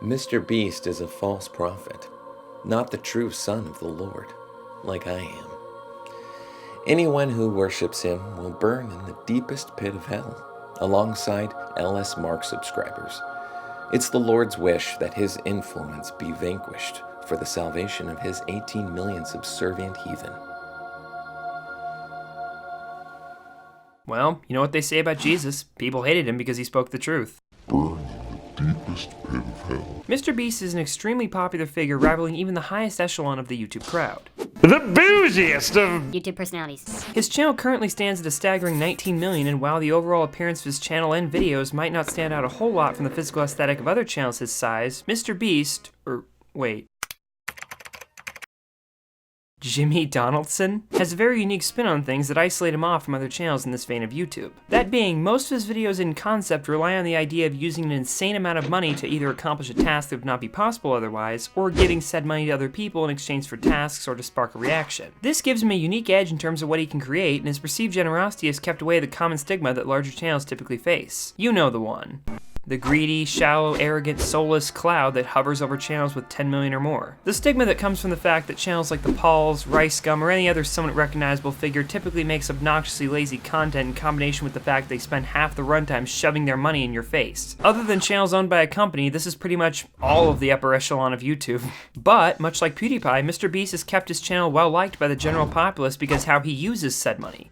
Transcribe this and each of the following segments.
MrBeast is a false prophet, not the true son of the Lord, like I am. Anyone who worships him will burn in the deepest pit of hell, alongside LS Mark subscribers. It's the Lord's wish that his influence be vanquished for the salvation of his 18 million subservient heathen. Well, you know what they say about Jesus. People hated him because he spoke the truth. Burn in the deepest pit of hell. MrBeast is an extremely popular figure, rivaling even the highest echelon of the YouTube crowd. The bougiest of YouTube personalities. His channel currently stands at a staggering 19 million, and while the overall appearance of his channel and videos might not stand out a whole lot from the physical aesthetic of other channels his size, MrBeast, Jimmy Donaldson, has a very unique spin on things that isolate him off from other channels in this vein of YouTube. That being, most of his videos in concept rely on the idea of using an insane amount of money to either accomplish a task that would not be possible otherwise, or giving said money to other people in exchange for tasks or to spark a reaction. This gives him a unique edge in terms of what he can create, and his perceived generosity has kept away the common stigma that larger channels typically face. You know the one. The greedy, shallow, arrogant, soulless cloud that hovers over channels with 10 million or more. The stigma that comes from the fact that channels like the Pauls, Rice Gum, or any other somewhat recognizable figure typically makes obnoxiously lazy content in combination with the fact they spend half the runtime shoving their money in your face. Other than channels owned by a company, this is pretty much all of the upper echelon of YouTube. But, much like PewDiePie, MrBeast has kept his channel well liked by the general populace because how he uses said money.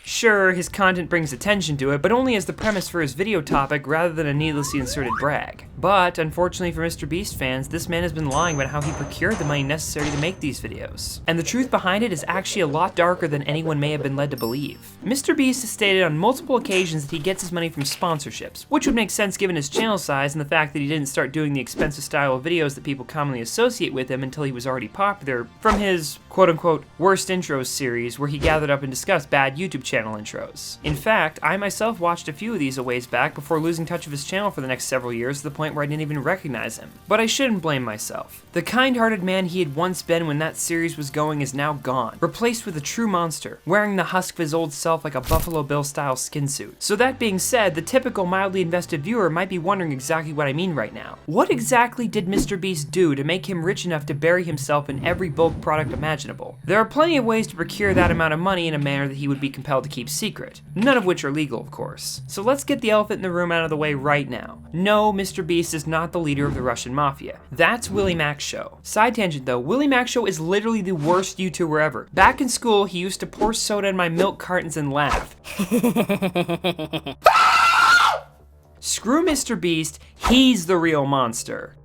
Sure, his content brings attention to it, but only as the premise for his video topic rather than a needlessly inserted brag. But, unfortunately for MrBeast fans, this man has been lying about how he procured the money necessary to make these videos. And the truth behind it is actually a lot darker than anyone may have been led to believe. MrBeast has stated on multiple occasions that he gets his money from sponsorships, which would make sense given his channel size and the fact that he didn't start doing the expensive style of videos that people commonly associate with him until he was already popular from his quote-unquote worst intros series where he gathered up and discussed bad YouTube channel intros. In fact, I myself watched a few of these a ways back before losing touch of his channel for the next several years to the point where I didn't even recognize him. But I shouldn't blame myself. The kind-hearted man he had once been when that series was going is now gone, replaced with a true monster, wearing the husk of his old self like a Buffalo Bill-style skin suit. So that being said, the typical mildly invested viewer might be wondering exactly what I mean right now. What exactly did MrBeast do to make him rich enough to bury himself in every bulk product imaginable? There are plenty of ways to procure that amount of money in a manner that he would be compelled to keep secret, none of which are legal, of course. So let's get the elephant in the room out of the way right now. No, MrBeast is not the leader of the Russian mafia. That's Willie Mac Show. Side tangent though, Willie Mac Show is literally the worst YouTuber ever. Back in school, he used to pour soda in my milk cartons and laugh. Screw MrBeast, he's the real monster.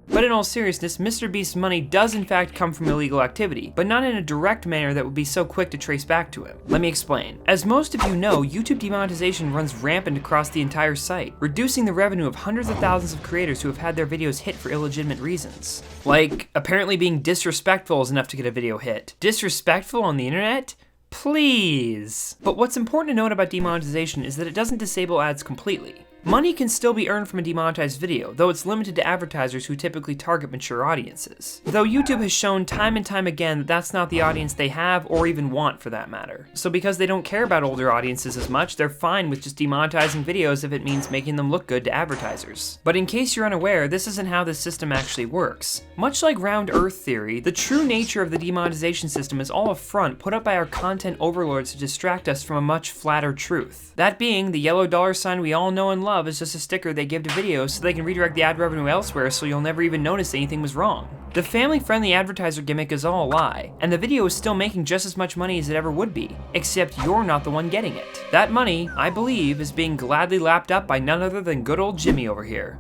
But in all seriousness, MrBeast's money does in fact come from illegal activity, but not in a direct manner that would be so quick to trace back to him. Let me explain. As most of you know, YouTube demonetization runs rampant across the entire site, reducing the revenue of hundreds of thousands of creators who have had their videos hit for illegitimate reasons. Like, apparently being disrespectful is enough to get a video hit. Disrespectful on the internet? Please. But what's important to note about demonetization is that it doesn't disable ads completely. Money can still be earned from a demonetized video, though it's limited to advertisers who typically target mature audiences. Though YouTube has shown time and time again that that's not the audience they have or even want for that matter. So because they don't care about older audiences as much, they're fine with just demonetizing videos if it means making them look good to advertisers. But in case you're unaware, this isn't how this system actually works. Much like round earth theory, the true nature of the demonetization system is all a front put up by our content overlords to distract us from a much flatter truth. That being, the yellow dollar sign we all know and love is just a sticker they give to videos so they can redirect the ad revenue elsewhere so you'll never even notice anything was wrong. The family-friendly advertiser gimmick is all a lie, and the video is still making just as much money as it ever would be, except you're not the one getting it. That money, I believe, is being gladly lapped up by none other than good old Jimmy over here.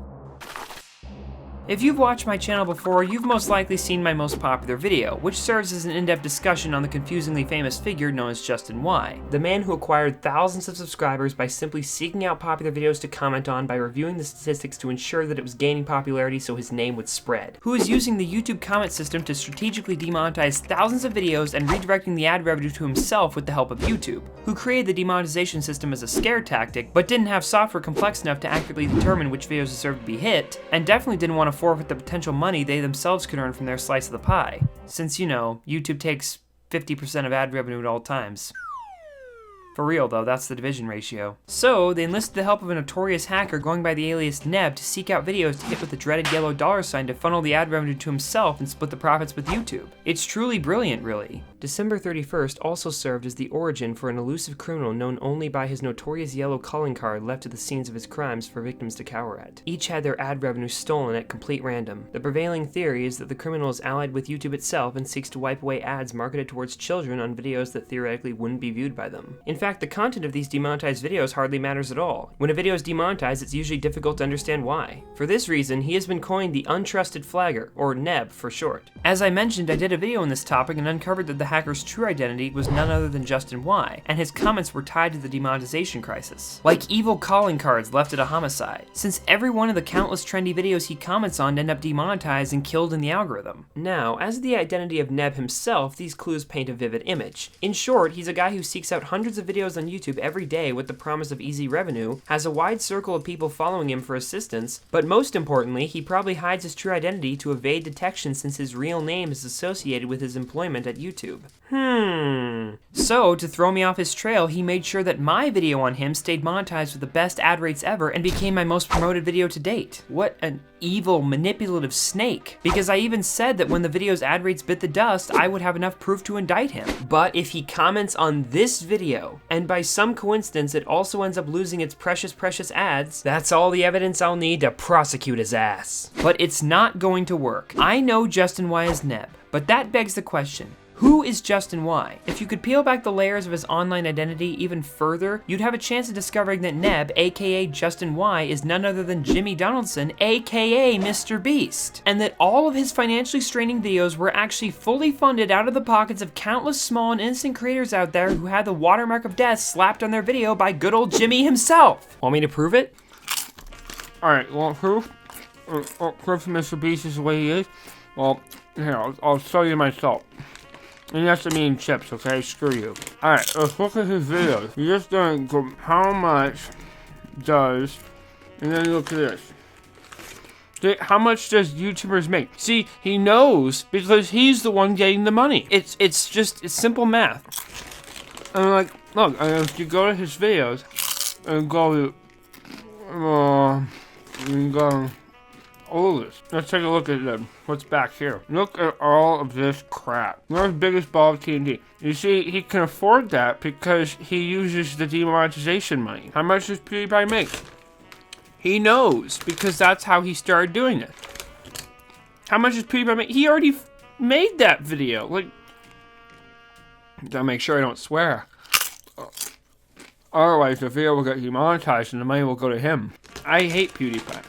If you've watched my channel before, you've most likely seen my most popular video, which serves as an in-depth discussion on the confusingly famous figure known as Justin Y, the man who acquired thousands of subscribers by simply seeking out popular videos to comment on by reviewing the statistics to ensure that it was gaining popularity so his name would spread, who is using the YouTube comment system to strategically demonetize thousands of videos and redirecting the ad revenue to himself with the help of YouTube, who created the demonetization system as a scare tactic, but didn't have software complex enough to accurately determine which videos deserved to be hit, and definitely didn't want to forfeit the potential money they themselves could earn from their slice of the pie, since, you know, YouTube takes 50% of ad revenue at all times. For real though, that's the division ratio. So, they enlisted the help of a notorious hacker going by the alias Neb to seek out videos to hit with the dreaded yellow $sign to funnel the ad revenue to himself and split the profits with YouTube. It's truly brilliant, really. December 31st also served as the origin for an elusive criminal known only by his notorious yellow calling card left at the scenes of his crimes for victims to cower at. Each had their ad revenue stolen at complete random. The prevailing theory is that the criminal is allied with YouTube itself and seeks to wipe away ads marketed towards children on videos that theoretically wouldn't be viewed by them. In fact, the content of these demonetized videos hardly matters at all. When a video is demonetized, it's usually difficult to understand why. For this reason, he has been coined the Untrusted Flagger, or NEB for short. As I mentioned, I did a video on this topic and uncovered that the hacker's true identity was none other than Justin Y, and his comments were tied to the demonetization crisis. Like evil calling cards left at a homicide, since every one of the countless trendy videos he comments on end up demonetized and killed in the algorithm. Now, as the identity of Neb himself, these clues paint a vivid image. In short, he's a guy who seeks out hundreds of videos on YouTube every day with the promise of easy revenue, has a wide circle of people following him for assistance, but most importantly, he probably hides his true identity to evade detection since his real name is associated with his employment at YouTube. So, to throw me off his trail, he made sure that my video on him stayed monetized with the best ad rates ever and became my most promoted video to date. What an evil, manipulative snake. Because I even said that when the video's ad rates bit the dust, I would have enough proof to indict him. But if he comments on this video, and by some coincidence it also ends up losing its precious ads, that's all the evidence I'll need to prosecute his ass. But it's not going to work. I know Justin Y is Neb, but that begs the question. Who is Justin Y? If you could peel back the layers of his online identity even further, you'd have a chance of discovering that Neb, aka Justin Y, is none other than Jimmy Donaldson, aka MrBeast, and that all of his financially straining videos were actually fully funded out of the pockets of countless small and innocent creators out there who had the watermark of death slapped on their video by good old Jimmy himself. Want me to prove it? Alright, want proof? Proof MrBeast is the way he is? Well, here, I'll show you myself. And that's the mean chips, okay? Screw you. Alright, let's look at his videos. You're just gonna go, how much does, and then look at this. How much does YouTubers make? See, he knows because he's the one getting the money. It's simple math. And like, look, if you go to his videos and go all of this. Let's take a look at what's back here. Look at all of this crap. World's biggest ball of TNT. You see, he can afford that because he uses the demonetization money. How much does PewDiePie make? He knows because that's how he started doing it. How much does PewDiePie make? He already made that video. Like, gotta make sure I don't swear. Otherwise, the video will get demonetized and the money will go to him. I hate PewDiePie.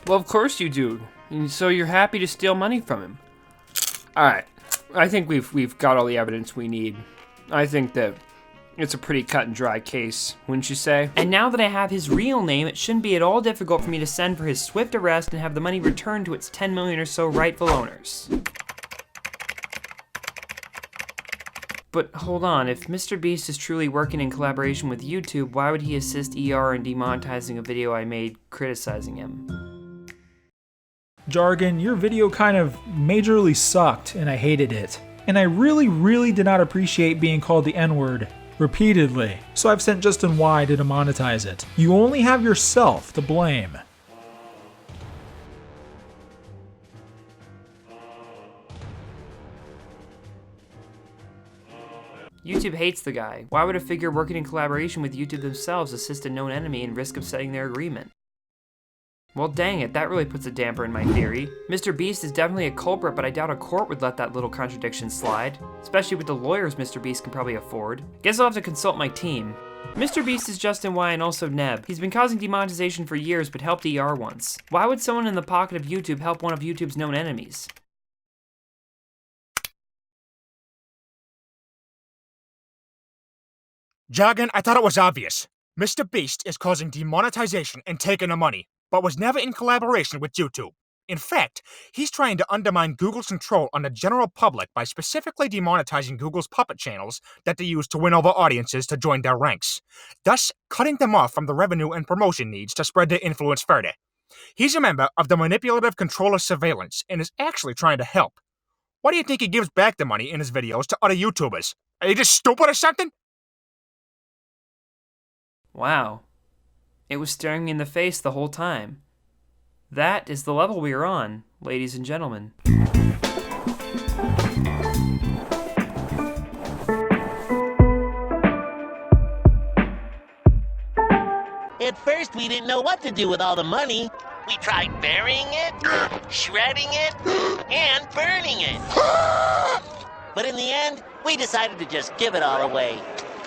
Well, of course you do. And so you're happy to steal money from him. Alright. I think we've got all the evidence we need. I think that it's a pretty cut and dry case, wouldn't you say? And now that I have his real name, it shouldn't be at all difficult for me to send for his swift arrest and have the money returned to its 10 million or so rightful owners. But hold on, if MrBeast is truly working in collaboration with YouTube, why would he assist ER in demonetizing a video I made criticizing him? Jargon, your video kind of majorly sucked and I hated it. And I really did not appreciate being called the N-word repeatedly, so I've sent Justin Y to demonetize it. You only have yourself to blame. YouTube hates the guy. Why would a figure working in collaboration with YouTube themselves assist a known enemy and risk upsetting their agreement? Well, dang it, that really puts a damper in my theory. MrBeast is definitely a culprit, but I doubt a court would let that little contradiction slide, especially with the lawyers MrBeast can probably afford. Guess I'll have to consult my team. MrBeast is Justin Y and also Neb. He's been causing demonetization for years, but helped ER once. Why would someone in the pocket of YouTube help one of YouTube's known enemies? Jargon, I thought it was obvious. MrBeast is causing demonetization and taking the money, but was never in collaboration with YouTube. In fact, he's trying to undermine Google's control on the general public by specifically demonetizing Google's puppet channels that they use to win over audiences to join their ranks, thus cutting them off from the revenue and promotion needs to spread their influence further. He's a member of the manipulative controller surveillance and is actually trying to help. Why do you think he gives back the money in his videos to other YouTubers? Are you just stupid or something? Wow. It was staring me in the face the whole time. That is the level we are on, ladies and gentlemen. At first, we didn't know what to do with all the money. We tried burying it, shredding it, and burning it. But in the end, we decided to just give it all away.